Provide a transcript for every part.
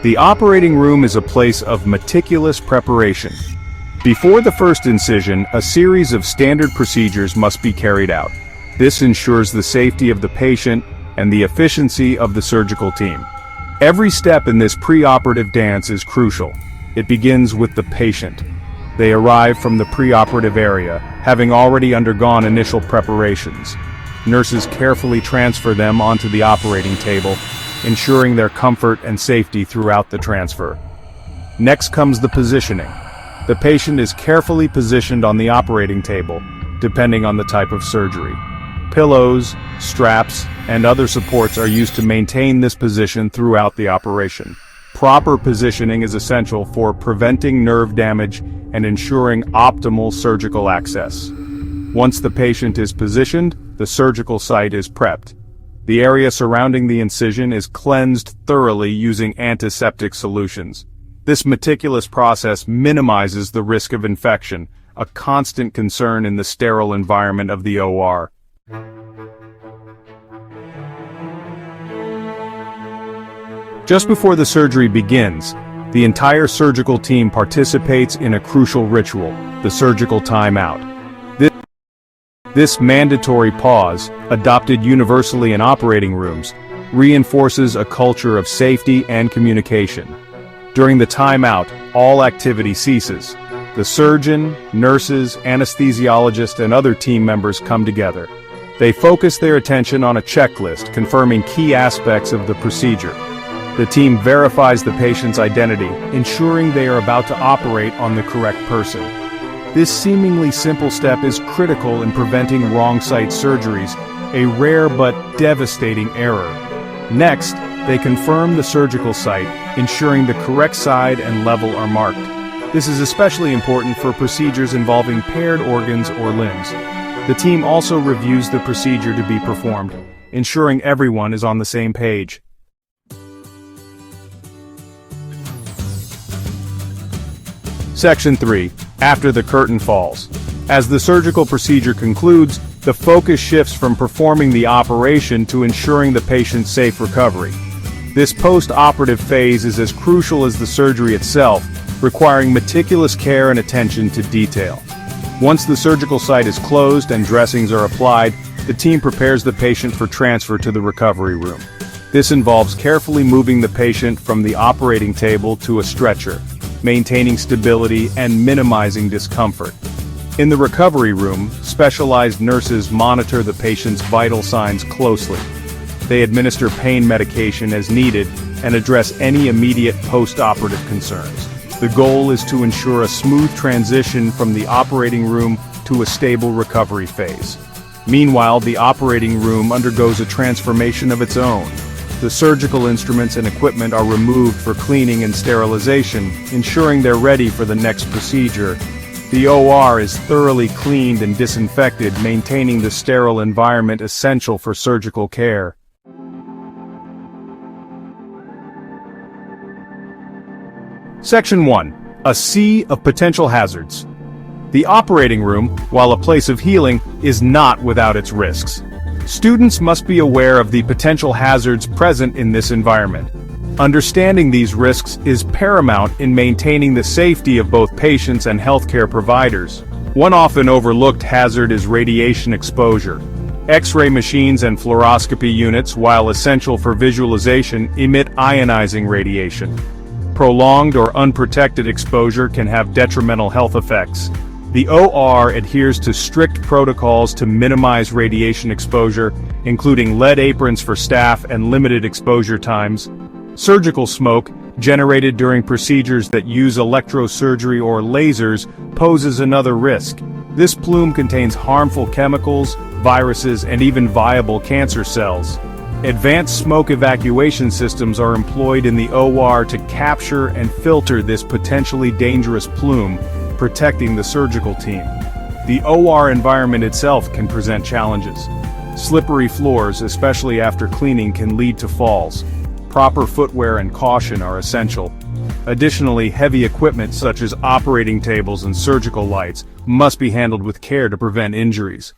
The operating room is a place of meticulous preparation. Before the first incision, a series of standard procedures must be carried out. This ensures the safety of the patient and the efficiency of the surgical team. Every step in this preoperative dance is crucial. It begins with the patient. They arrive from the preoperative area, having already undergone initial preparations. Nurses carefully transfer them onto the operating table, ensuring their comfort and safety throughout the transfer. Next comes the positioning. The patient is carefully positioned on the operating table, depending on the type of surgery. Pillows, straps, and other supports are used to maintain this position throughout the operation. Proper positioning is essential for preventing nerve damage and ensuring optimal surgical access. Once the patient is positioned, the surgical site is prepped. The area surrounding the incision is cleansed thoroughly using antiseptic solutions. This meticulous process minimizes the risk of infection, a constant concern in the sterile environment of the OR. Just before the surgery begins, the entire surgical team participates in a crucial ritual, the surgical timeout. This mandatory pause, adopted universally in operating rooms, reinforces a culture of safety and communication. During the timeout, all activity ceases. The surgeon, nurses, anesthesiologist, and other team members come together. They focus their attention on a checklist confirming key aspects of the procedure. The team verifies the patient's identity, ensuring they are about to operate on the correct person. This seemingly simple step is critical in preventing wrong site surgeries, a rare but devastating error. Next, they confirm the surgical site, ensuring the correct side and level are marked. This is especially important for procedures involving paired organs or limbs. The team also reviews the procedure to be performed, ensuring everyone is on the same page. Section 3. After the curtain falls. As the surgical procedure concludes, the focus shifts from performing the operation to ensuring the patient's safe recovery. This post-operative phase is as crucial as the surgery itself, requiring meticulous care and attention to detail. Once the surgical site is closed and dressings are applied, the team prepares the patient for transfer to the recovery room. This involves carefully moving the patient from the operating table to a stretcher, maintaining stability and minimizing discomfort. In the recovery room, specialized nurses monitor the patient's vital signs closely. They administer pain medication as needed and address any immediate post-operative concerns. The goal is to ensure a smooth transition from the operating room to a stable recovery phase. Meanwhile, the operating room undergoes a transformation of its own. The surgical instruments and equipment are removed for cleaning and sterilization, ensuring they're ready for the next procedure. The OR is thoroughly cleaned and disinfected, maintaining the sterile environment essential for surgical care. Section 1. A sea of potential hazards. The operating room, while a place of healing, is not without its risks. Students must be aware of the potential hazards present in this environment. Understanding these risks is paramount in maintaining the safety of both patients and healthcare providers. One often overlooked hazard is radiation exposure. X-ray machines and fluoroscopy units, while essential for visualization, emit ionizing radiation. Prolonged or unprotected exposure can have detrimental health effects. The OR adheres to strict protocols to minimize radiation exposure, including lead aprons for staff and limited exposure times. Surgical smoke, generated during procedures that use electrosurgery or lasers, poses another risk. This plume contains harmful chemicals, viruses, and even viable cancer cells. Advanced smoke evacuation systems are employed in the OR to capture and filter this potentially dangerous plume, protecting the surgical team. The OR environment itself can present challenges. Slippery floors, especially after cleaning, can lead to falls. Proper footwear and caution are essential. Additionally, heavy equipment such as operating tables and surgical lights must be handled with care to prevent injuries.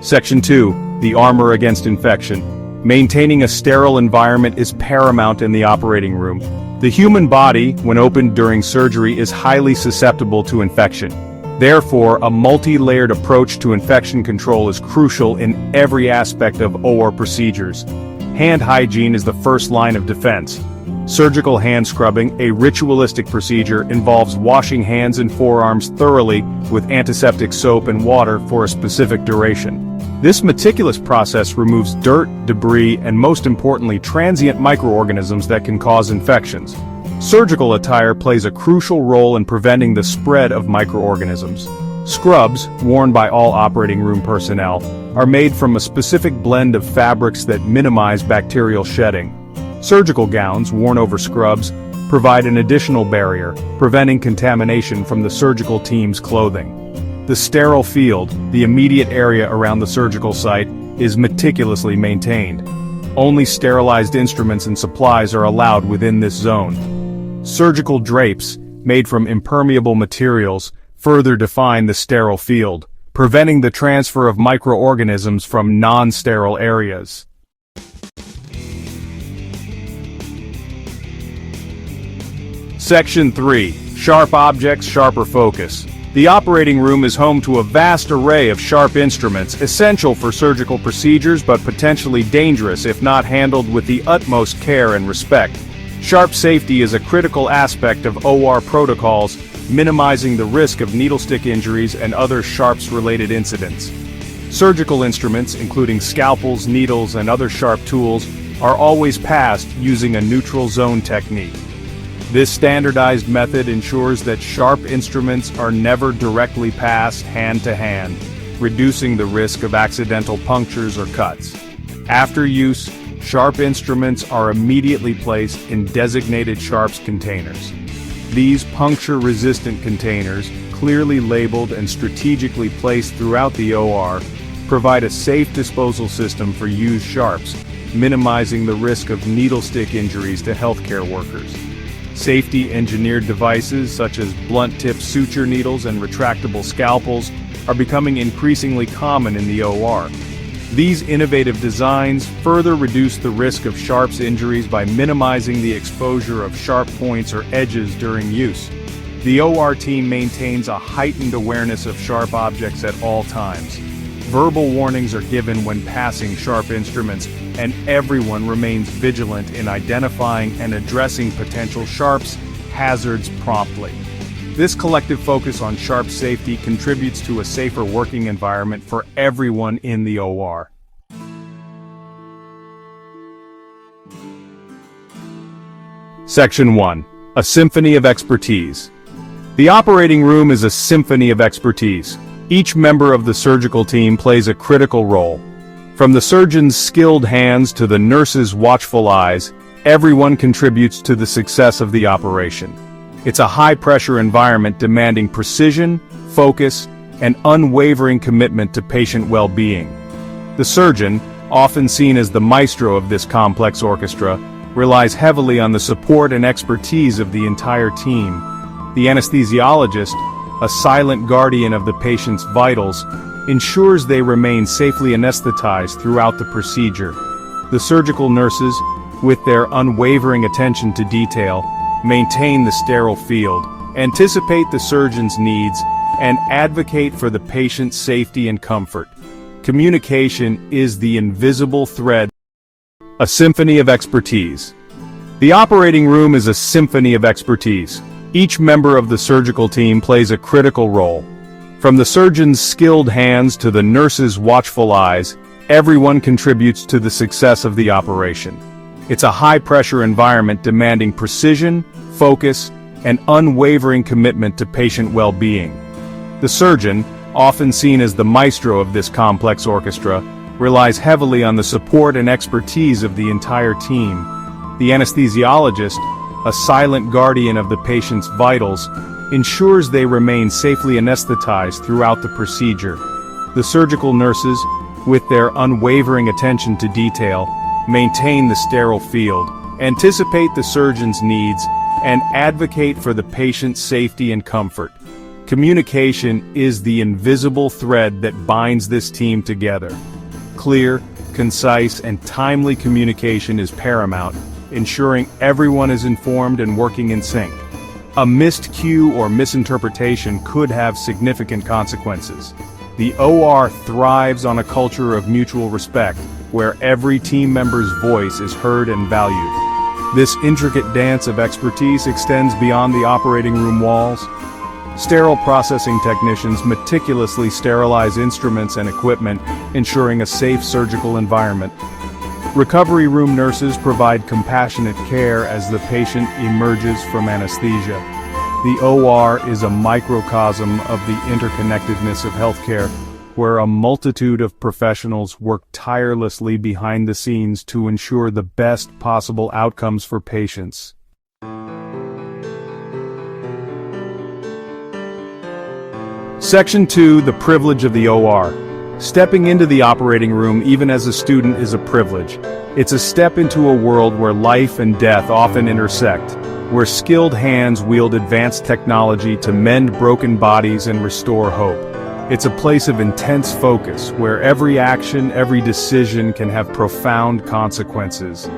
Section 2. the armor against infection. Maintaining a sterile environment is paramount in the operating room. The human body, when opened during surgery, is highly susceptible to infection. Therefore, a multi-layered approach to infection control is crucial in every aspect of OR procedures. Hand hygiene is the first line of defense. Surgical hand scrubbing, a ritualistic procedure, involves washing hands and forearms thoroughly with antiseptic soap and water for a specific duration. This meticulous process removes dirt, debris, and most importantly, transient microorganisms that can cause infections. Surgical attire plays a crucial role in preventing the spread of microorganisms. Scrubs, worn by all operating room personnel, are made from a specific blend of fabrics that minimize bacterial shedding. Surgical gowns, worn over scrubs, provide an additional barrier, preventing contamination from the surgical team's clothing. The sterile field, the immediate area around the surgical site, is meticulously maintained. Only sterilized instruments and supplies are allowed within this zone. Surgical drapes, made from impermeable materials, further define the sterile field, preventing the transfer of microorganisms from non-sterile areas. Section 3. Sharp objects, sharper focus. The operating room is home to a vast array of sharp instruments, essential for surgical procedures but potentially dangerous if not handled with the utmost care and respect. Sharp safety is a critical aspect of OR protocols, minimizing the risk of needle stick injuries and other sharps-related incidents. Surgical instruments, including scalpels, needles, and other sharp tools, are always passed using a neutral zone technique. This standardized method ensures that sharp instruments are never directly passed hand to hand, reducing the risk of accidental punctures or cuts. After use, sharp instruments are immediately placed in designated sharps containers. These puncture-resistant containers, clearly labeled and strategically placed throughout the OR, provide a safe disposal system for used sharps, minimizing the risk of needle stick injuries to healthcare workers. Safety-engineered devices such as blunt-tip suture needles and retractable scalpels are becoming increasingly common in the OR. These innovative designs further reduce the risk of sharps injuries by minimizing the exposure of sharp points or edges during use. The OR team maintains a heightened awareness of sharp objects at all times. Verbal warnings are given when passing sharp instruments, and everyone remains vigilant in identifying and addressing potential sharps hazards promptly. This collective focus on sharp safety contributes to a safer working environment for everyone in the OR. Section 1. A symphony of expertise. The operating room is a symphony of expertise. Each member of the surgical team plays a critical role. From the surgeon's skilled hands to the nurse's watchful eyes, everyone contributes to the success of the operation. It's a high-pressure environment demanding precision, focus, and unwavering commitment to patient well-being. The surgeon, often seen as the maestro of this complex orchestra, relies heavily on the support and expertise of the entire team. The anesthesiologist, a silent guardian of the patient's vitals, ensures they remain safely anesthetized throughout the procedure. The surgical nurses, with their unwavering attention to detail, maintain the sterile field, anticipate the surgeon's needs, and advocate for the patient's safety and comfort. Communication is the invisible thread. A symphony of expertise. The operating room is a symphony of expertise. Each member of the surgical team plays a critical role. From the surgeon's skilled hands to the nurse's watchful eyes, everyone contributes to the success of the operation. It's a high-pressure environment demanding precision, focus, and unwavering commitment to patient well-being. The surgeon, often seen as the maestro of this complex orchestra, relies heavily on the support and expertise of the entire team. The anesthesiologist, a silent guardian of the patient's vitals, ensures they remain safely anesthetized throughout the procedure. The surgical nurses, with their unwavering attention to detail, maintain the sterile field, anticipate the surgeon's needs, and advocate for the patient's safety and comfort. Communication is the invisible thread that binds this team together. Clear, concise, and timely communication is paramount, ensuring everyone is informed and working in sync. A missed cue or misinterpretation could have significant consequences. The OR thrives on a culture of mutual respect, where every team member's voice is heard and valued. This intricate dance of expertise extends beyond the operating room walls. Sterile processing technicians meticulously sterilize instruments and equipment, ensuring a safe surgical environment. Recovery room nurses provide compassionate care as the patient emerges from anesthesia. The OR is a microcosm of the interconnectedness of healthcare, where a multitude of professionals work tirelessly behind the scenes to ensure the best possible outcomes for patients. Section 2, the privilege of the OR. Stepping into the operating room even as a student is a privilege. It's a step into a world where life and death often intersect, where skilled hands wield advanced technology to mend broken bodies and restore hope. It's a place of intense focus, where every action, every decision can have profound consequences.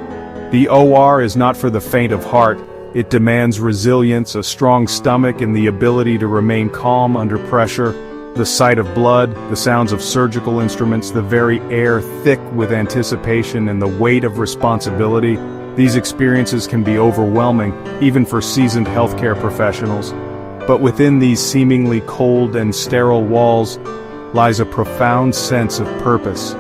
The OR is not for the faint of heart. It demands resilience, a strong stomach, and the ability to remain calm under pressure. The sight of blood, the sounds of surgical instruments, the very air thick with anticipation and the weight of responsibility. These experiences can be overwhelming, even for seasoned healthcare professionals. But within these seemingly cold and sterile walls lies a profound sense of purpose.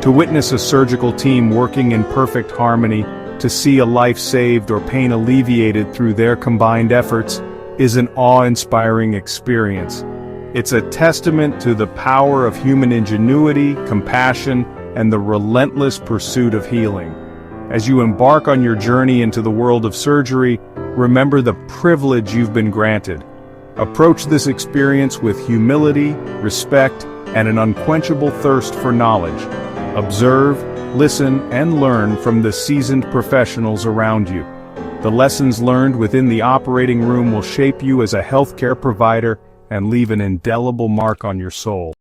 To witness a surgical team working in perfect harmony, to see a life saved or pain alleviated through their combined efforts, is an awe-inspiring experience. It's a testament to the power of human ingenuity, compassion, and the relentless pursuit of healing. As you embark on your journey into the world of surgery, remember the privilege you've been granted. Approach this experience with humility, respect, and an unquenchable thirst for knowledge. Observe, listen, and learn from the seasoned professionals around you. The lessons learned within the operating room will shape you as a healthcare provider and leave an indelible mark on your soul.